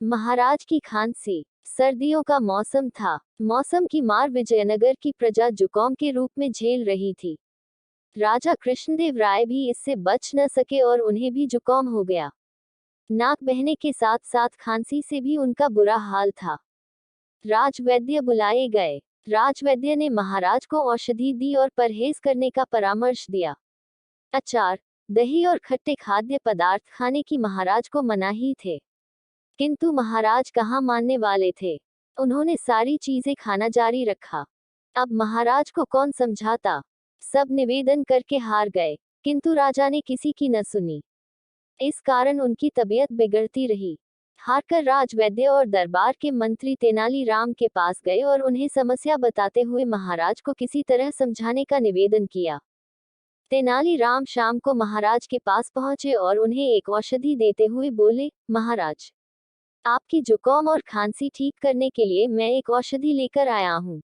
महाराज की खांसी। सर्दियों का मौसम था। मौसम की मार विजयनगर की प्रजा जुकाम के रूप में झेल रही थी। राजा कृष्णदेव राय भी इससे बच न सके और उन्हें भी जुकाम हो गया। नाक बहने के साथ साथ खांसी से भी उनका बुरा हाल था। राजवैद्य बुलाए गए। राजवैद्य ने महाराज को औषधि दी और परहेज करने का परामर्श दिया। अचार, दही और खट्टे खाद्य पदार्थ खाने की महाराज को मनाही थे, किंतु महाराज कहाँ मानने वाले थे। उन्होंने सारी चीजें खाना जारी रखा। अब महाराज को कौन समझाता। सब निवेदन करके हार गए, किंतु राजा ने किसी की न सुनी। इस कारण उनकी तबीयत बिगड़ती रही। हारकर राजवैद्य और दरबार के मंत्री तेनालीराम के पास गए और उन्हें समस्या बताते हुए महाराज को किसी तरह समझाने का निवेदन किया। तेनालीराम शाम को महाराज के पास पहुंचे और उन्हें एक औषधि देते हुए बोले, महाराज, आपकी जुकाम और खांसी ठीक करने के लिए मैं एक औषधि लेकर आया हूँ।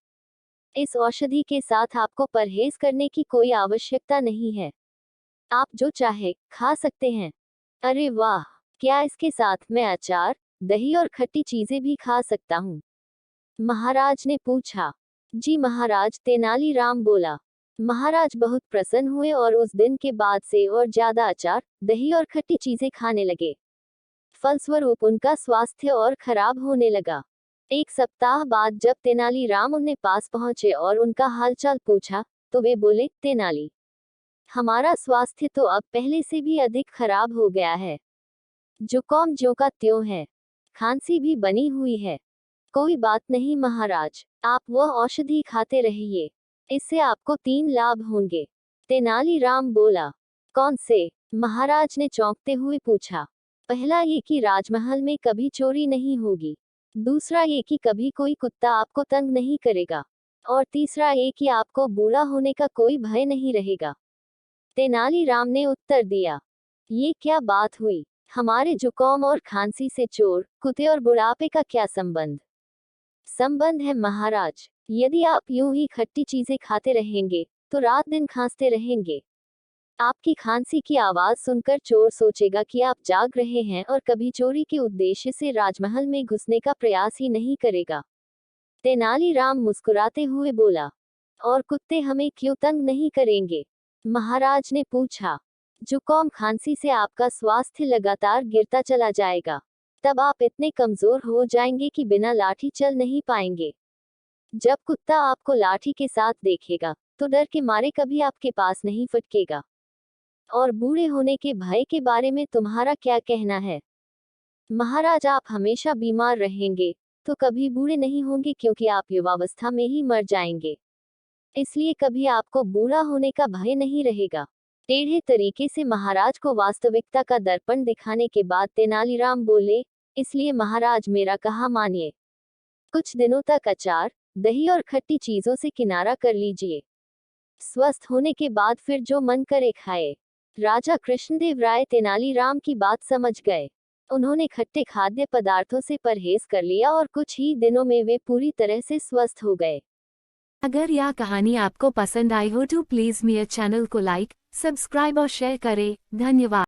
इस औषधि के साथ आपको परहेज करने की कोई आवश्यकता नहीं है। आप जो चाहे खा सकते हैं। अरे वाह, क्या इसके साथ मैं अचार, दही और खट्टी चीजें भी खा सकता हूँ? महाराज ने पूछा। जी महाराज, तेनालीराम बोला। महाराज बहुत प्रसन्न हुए और उस दिन के बाद से और ज्यादा अचार, दही और खट्टी चीजें खाने लगे। फलस्वरूप उनका स्वास्थ्य और खराब होने लगा। एक सप्ताह बाद जब तेनालीराम उनके पास पहुंचे और उनका हालचाल पूछा, तो वे बोले, तेनाली, हमारा स्वास्थ्य तो अब पहले से भी अधिक खराब हो गया है। जुकाम ज्यों का त्यों है, खांसी भी बनी हुई है। कोई बात नहीं महाराज, आप वह औषधि खाते रहिए, इससे आपको 3 लाभ होंगे। तेनालीराम बोला। कौन से? महाराज ने चौंकते हुए पूछा। पहला ये कि राजमहल में कभी चोरी नहीं होगी। दूसरा ये कि कभी कोई कुत्ता आपको तंग नहीं करेगा। और तीसरा ये कि आपको बूढ़ा होने का कोई भय नहीं रहेगा। तेनालीराम ने उत्तर दिया, ये क्या बात हुई? हमारे जुकाम और खांसी से चोर, कुत्ते और बुढ़ापे का क्या संबंध? संबंध है महाराज। यदि आप यूं ही खट्टी चीजें खाते रहेंगे, तो रात दिन खांसते रहेंगे। आपकी खांसी की आवाज सुनकर चोर सोचेगा कि आप जाग रहे हैं और कभी चोरी के उद्देश्य से राजमहल में घुसने का प्रयास ही नहीं करेगा। तेनालीराम मुस्कुराते हुए बोला, और कुत्ते हमें क्यों तंग नहीं करेंगे? महाराज ने पूछा। जुकाम खांसी से आपका स्वास्थ्य लगातार गिरता चला जाएगा। तब आप इतने कमजोर हो जाएंगे कि बिना लाठी चल नहीं पाएंगे। जब कुत्ता आपको लाठी के साथ देखेगा, तो डर के मारे कभी आपके पास नहीं फटकेगा। और बूढ़े होने के भय के बारे में तुम्हारा क्या कहना है? महाराज, आप हमेशा बीमार रहेंगे, तो कभी बूढ़े नहीं होंगे, क्योंकि आप युवावस्था में ही मर जाएंगे। इसलिए कभी आपको बूढ़ा होने का भय नहीं रहेगा। टेढ़े तरीके से महाराज को वास्तविकता का दर्पण दिखाने के बाद तेनालीराम बोले, इसलिए महाराज मेरा कहा मानिए। कुछ दिनों तक अचार, दही और खट्टी चीजों से किनारा कर लीजिए। स्वस्थ होने के बाद फिर जो मन करे खाए। राजा कृष्णदेव राय तेनालीराम की बात समझ गए। उन्होंने खट्टे खाद्य पदार्थों से परहेज कर लिया और कुछ ही दिनों में वे पूरी तरह से स्वस्थ हो गए। अगर यह कहानी आपको पसंद आई हो तो प्लीज़ मेरे चैनल को लाइक, सब्सक्राइब और शेयर करें। धन्यवाद।